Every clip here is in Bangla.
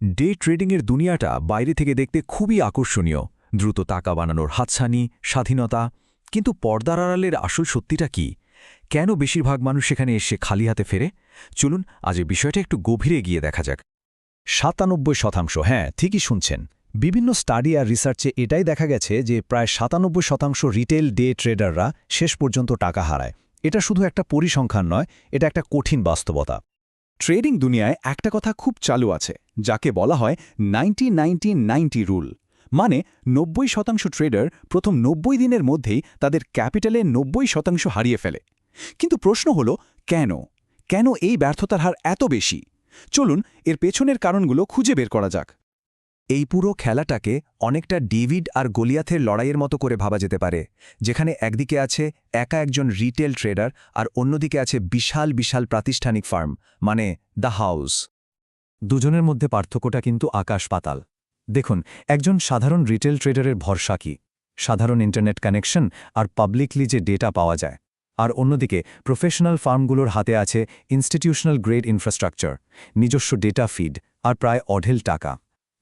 ডে ট্রেডিংয়ের দুনিয়াটা বাইরে থেকে দেখতে খুবই আকর্ষণীয়, দ্রুত টাকা বানানোর হাতছানি, স্বাধীনতা। কিন্তু পর্দার আড়ালের আসল সত্যিটা কি? কেন বেশিরভাগ মানুষ সেখানে এসে খালি হাতে ফেরে? চলুন আজ এই বিষয়টা একটু গভীরে গিয়ে দেখা যাক। 97%, হ্যাঁ ঠিকই শুনছেন। বিভিন্ন স্টাডি আর রিসার্চে এটাই দেখা গেছে যে প্রায় 97% রিটেল ডে ট্রেডাররা শেষ পর্যন্ত টাকা হারায়। এটা শুধু একটা পরিসংখ্যান নয়, এটা একটা কঠিন বাস্তবতা। ট্রেডিং দুনিয়ায় একটা কথা খুব চালু আছে, যাকে বলা হয় 90-90-90 রুল। মানে 90% ট্রেডার প্রথম 90 দিনের মধ্যেই তাদের ক্যাপিটালে 90% হারিয়ে ফেলে। কিন্তু প্রশ্ন হলো কেন এই ব্যর্থতার হার এত বেশি? চলুন এর পেছনের কারণগুলো খুঁজে বের করা যাক। এই পুরো খেলাটাকে অনেকটা ডেভিড আর গলিয়াথের লড়াইয়ের মতো করে ভাবা যেতে পারে, যেখানে একদিকে আছে একা একজন রিটেল ট্রেডার আর অন্যদিকে আছে বিশাল বিশাল প্রাতিষ্ঠানিক ফার্ম, মানে দ্য হাউস। দুজনের মধ্যে পার্থক্যটা কিন্তু আকাশ পাতাল। দেখুন, একজন সাধারণ রিটেল ট্রেডারের ভরসা কি? সাধারণ ইন্টারনেট কানেকশন আর পাবলিকলি যে ডেটা পাওয়া যায়। আর অন্যদিকে প্রফেশনাল ফার্মগুলোর হাতে আছে ইনস্টিটিউশনাল গ্রেড ইনফ্রাস্ট্রাকচার, নিজস্ব ডেটা ফিড আর প্রায় অঢেল টাকা।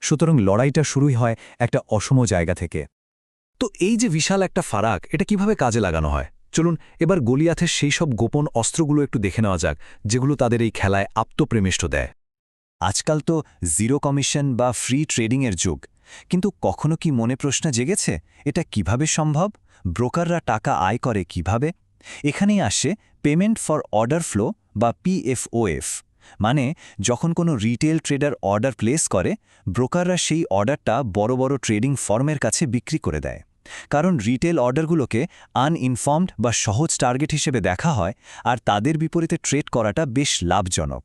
সুতরাং লড়াইটা শুরুই হয় একটা অসম জায়গা থেকে। তো এই যে বিশাল একটা ফারাক, এটা কিভাবে কাজে লাগানো হয়? চলুন এবার গলিয়াথের সেই সব গোপন অস্ত্রগুলো একটু দেখে নেওয়া যাক, যেগুলো তাদের এই খেলায় আত্মপ্রেমিষ্ট দেয়। আজকাল তো জিরো কমিশন বা ফ্রি ট্রেডিংয়ের যুগ, কিন্তু কখনো কি মনে প্রশ্ন জেগেছে এটা কিভাবে সম্ভব? ব্রোকাররা টাকা আয় করে কিভাবে? এখানেই আসে পেমেন্ট ফর অর্ডার ফ্লো বা PFOF। মানে যখন কোনো রিটেল ট্রেডার অর্ডার প্লেস করে, ব্রোকাররা সেই অর্ডারটা বড় বড় ট্রেডিং ফার্মের কাছে বিক্রি করে দেয়। কারণ রিটেল অর্ডারগুলোকে আনইনফর্মড বা সহজ টার্গেট হিসেবে দেখা হয়, আর তাদের বিপরীতে ট্রেড করাটা বেশ লাভজনক।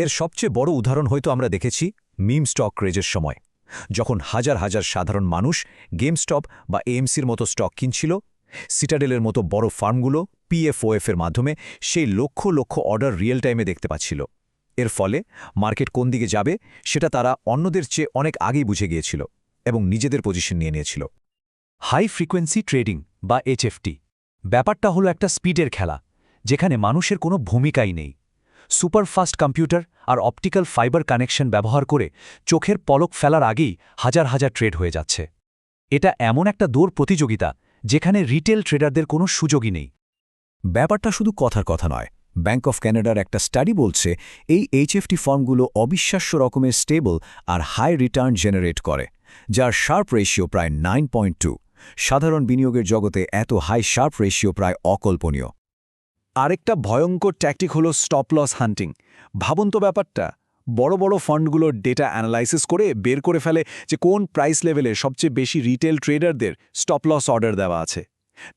এর সবচেয়ে বড় উদাহরণ হয়তো আমরা দেখেছি মিম স্টক ক্রেজের সময়, যখন হাজার হাজার সাধারণ মানুষ গেমস্টপ বা AMCর মতো স্টক কিনছিল। সিটাডেলের মতো বড় ফার্মগুলো PFOF এর মাধ্যমে সেই লক্ষ লক্ষ অর্ডার রিয়েল টাইমে দেখতে পাচ্ছিল। এর ফলে মার্কেট কোন দিকে যাবে সেটা তারা অন্যদের চেয়ে অনেক আগেই বুঝে গিয়েছিল এবং নিজেদের পজিশন নিয়ে নিয়েছিল। হাই ফ্রিকোয়েন্সি ট্রেডিং বা HFT ব্যাপারটা হলো একটা স্পিডের খেলা, যেখানে মানুষের কোনো ভূমিকাই নেই। Superfast computer R optical fibre connection ব্যবহার করে চোখের পলক ফেলার আগেই হাজার হাজার ট্রেড হয়ে যাচ্ছে। এটা এমন একটা দৌড় প্রতিযোগিতা যেখানে রিটেল ট্রেডারদের কোনো সুযোগই নেই। ব্যাপারটা শুধু কথার কথা নয়। ব্যাংক অফ ক্যানাডার একটা স্টাডি বলছে এই HFT ফার্মগুলো অবিশ্বাস্য রকমের স্টেবল আর হাই রিটার্ন জেনারেট করে, যার শার্প রেশিও প্রায় 9.2। সাধারণ বিনিয়োগের জগতে এত হাই শার্প রেশিও প্রায় অকল্পনীয়। আরেকটা ভয়ঙ্কর ট্যাকটিক হলো স্টপ লস হান্টিং। ভাবুন তো ব্যাপারটা, বড় বড় ফান্ডগুলোর ডেটা অ্যানালাইসিস করে বের করে ফেলে যে কোন প্রাইস লেভেলে সবচেয়ে বেশি রিটেল ট্রেডারদের স্টপ লস অর্ডার দেওয়া আছে।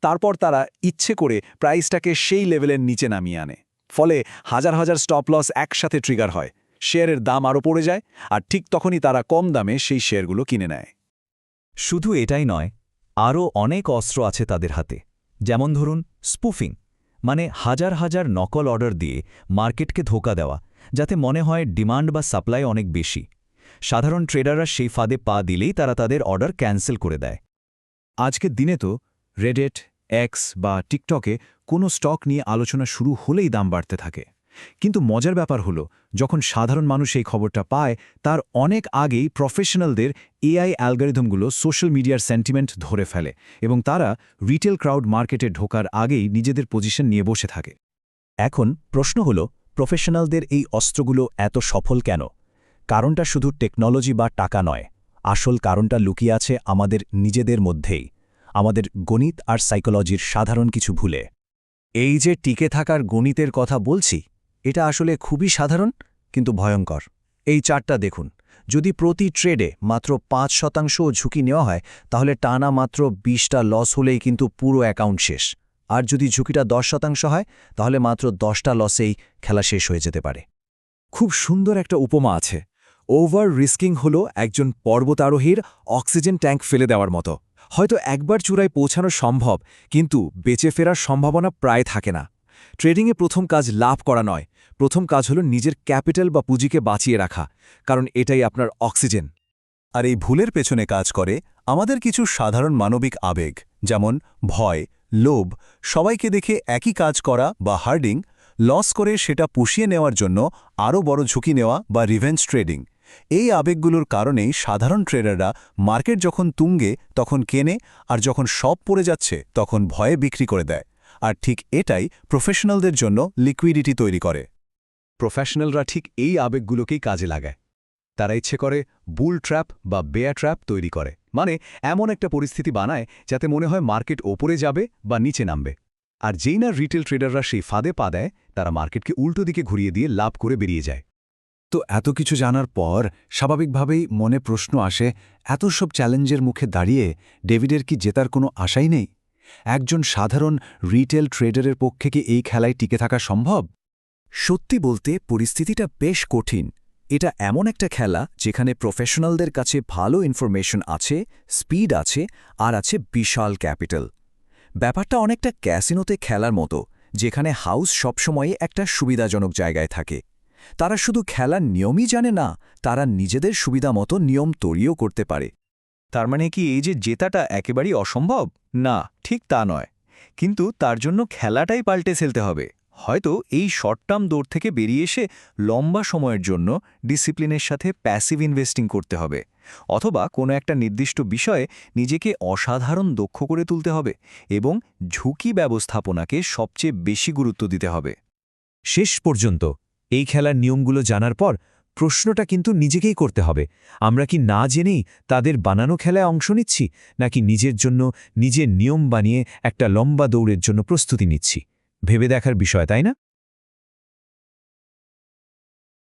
তারপর তারা ইচ্ছে করে প্রাইসটাকে সেই লেভেলের নিচে নামিয়ে আনে। ফলে হাজার হাজার স্টপ লস একসাথে ট্রিগার হয়, শেয়ারের দাম আরও পড়ে যায়, আর ঠিক তখনই তারা কম দামে সেই শেয়ারগুলো কিনে নেয়। শুধু এটাই নয়, আরও অনেক অস্ত্র আছে তাদের হাতে। যেমন ধরুন স্পুফিং, মানে হাজার হাজার নকল অর্ডার দিয়ে মার্কেটকে ধোঁকা দেওয়া, যাতে মনে হয় ডিমান্ড বা সাপ্লাই অনেক বেশি। সাধারণ ট্রেডাররা সেই ফাঁদে পা দিলেই তারা তাদের অর্ডার ক্যান্সেল করে দেয়। আজকের দিনে তো রেডেট, এক্স বা টিকটকে কোনো স্টক নিয়ে আলোচনা শুরু হলেই দাম বাড়তে থাকে। কিন্তু মজার ব্যাপার হলো, যখন সাধারণ মানুষ এই খবরটা পায়, তার অনেক আগেই প্রফেশনালদের AI অ্যালগরিদমগুলো সোশ্যাল মিডিয়ার সেন্টিমেন্ট ধরে ফেলে এবং তারা রিটেল ক্রাউড মার্কেটে ঢোকার আগেই নিজেদের পজিশন নিয়ে বসে থাকে। এখন প্রশ্ন হল, প্রফেশনালদের এই অস্ত্রগুলো এত সফল কেন? কারণটা শুধু টেকনোলজি বা টাকা নয়, আসল কারণটা লুকিয়ে আছে আমাদের নিজেদের মধ্যেই, আমাদের গণিত আর সাইকোলজির সাধারণ কিছু ভুলে। এই যে টিকে থাকার গণিতের কথা বলছি, এটা আসলে খুবই সাধারণ কিন্তু ভয়ঙ্কর। এই চার্টটা দেখুন, যদি প্রতি ট্রেডে মাত্র 5% ঝুঁকি নেওয়া হয়, তাহলে টানা মাত্র 20টা লস হলেই কিন্তু পুরো অ্যাকাউন্ট শেষ। আর যদি ঝুঁকিটা 10% হয়, তাহলে মাত্র 10টা লসেই খেলা শেষ হয়ে যেতে পারে। খুব সুন্দর একটা উপমা আছে। ওভার রিস্কিং হলো একজন পর্বতারোহীর অক্সিজেন ট্যাঙ্ক ফেলে দেওয়ার মতো। হয়তো একবার চূড়ায় পৌঁছানো সম্ভব, কিন্তু বেঁচে ফেরার সম্ভাবনা প্রায় থাকে না। ট্রেডিংয়ে প্রথম কাজ লাভ করা নয়, প্রথম কাজ হলো নিজের ক্যাপিটাল বা পুঁজিকে বাঁচিয়ে রাখা, কারণ এটাই আপনার অক্সিজেন। আর এই ভুলের পেছনে কাজ করে আমাদের কিছু সাধারণ মানবিক আবেগ, যেমন ভয়, লোভ, সবাইকে দেখে একই কাজ করা বা হার্ডিং, লস করে সেটা পুষিয়ে নেওয়ার জন্য আরও বড় ঝুঁকি নেওয়া বা রিভেঞ্জ ট্রেডিং। এই আবেগগুলোর কারণেই সাধারণ ট্রেডাররা মার্কেট যখন তুঙ্গে তখন কেনে, আর যখন সব পড়ে যাচ্ছে তখন ভয়ে বিক্রি করে দেয়। আর ঠিক এটাই প্রফেশনালদের জন্য লিকুইডিটি তৈরি করে। প্রফেশনালরা ঠিক এই আবেগগুলোকেই কাজে লাগায়। তারা ইচ্ছে করে বুল ট্র্যাপ বা বেয়ার ট্র্যাপ তৈরি করে, মানে এমন একটা পরিস্থিতি বানায় যাতে মনে হয় মার্কেট ওপরে যাবে বা নিচে নামবে। আর যেই না রিটেল ট্রেডাররা সেই ফাঁদে পা দেয়, তারা মার্কেটকে উল্টো দিকে ঘুরিয়ে দিয়ে লাভ করে বেরিয়ে যায়। তো এত কিছু জানার পর স্বাভাবিকভাবেই মনে প্রশ্ন আসে, এত সব চ্যালেঞ্জের মুখে দাঁড়িয়ে ডেভিডের কি জেতার কোনো আশাই নেই? একজন সাধারণ রিটেল ট্রেডারের পক্ষে কি এই খেলায় টিকে থাকা সম্ভব? সত্যি বলতে পরিস্থিতিটা বেশ কঠিন। এটা এমন একটা খেলা যেখানে প্রফেশনালদের কাছে ভালো ইনফরমেশন আছে, স্পিড আছে, আর আছে বিশাল ক্যাপিটাল। ব্যাপারটা অনেকটা ক্যাসিনোতে খেলার মতো, যেখানে হাউস সবসময়ই একটা সুবিধাজনক জায়গায় থাকে। তারা শুধু খেলার নিয়মই জানে না, তারা নিজেদের সুবিধা মতো নিয়ম তৈরিও করতে পারে। তার মানে কি এই যে জেতাটা একেবারেই অসম্ভব? না, ঠিক তা নয়। কিন্তু তার জন্য খেলাটাই পাল্টে ফেলতে হবে। হয়তো এই শর্ট টার্ম দৌড় থেকে বেরিয়ে এসে লম্বা সময়ের জন্য ডিসিপ্লিনের সাথে প্যাসিভ ইনভেস্টিং করতে হবে, অথবা কোনো একটা নির্দিষ্ট বিষয়ে নিজেকে অসাধারণ দক্ষ করে তুলতে হবে এবং ঝুঁকি ব্যবস্থাপনাকে সবচেয়ে বেশি গুরুত্ব দিতে হবে। শেষ পর্যন্ত এই খেলার নিয়মগুলো জানার পর প্রশ্নটা কিন্তু নিজেকেই করতে হবে, আমরা কি না জেনেই তাদের বানানো খেলায় অংশ নিচ্ছি, নাকি নিজের জন্য নিজের নিয়ম বানিয়ে একটা লম্বা দৌড়ের জন্য প্রস্তুতি নিচ্ছি? ভেবে দেখার বিষয়, তাই না?